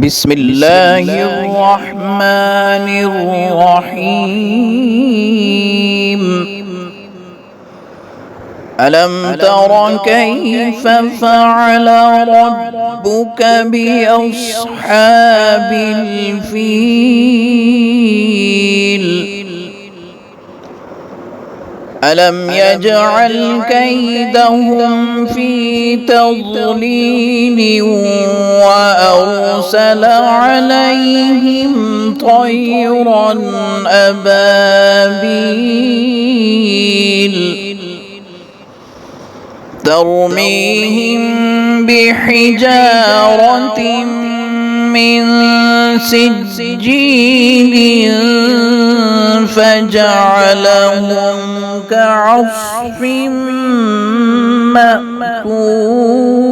بسم الله الرحمن الرحيم. ألم تر كيف فعل ربك بأصحاب الفيل؟ ألم يجعل كيدهم في تضليل وأرسل عليهم طيرا أبابيل ترميهم بحجارة من سجيل فجعلهم كعصف مأكول.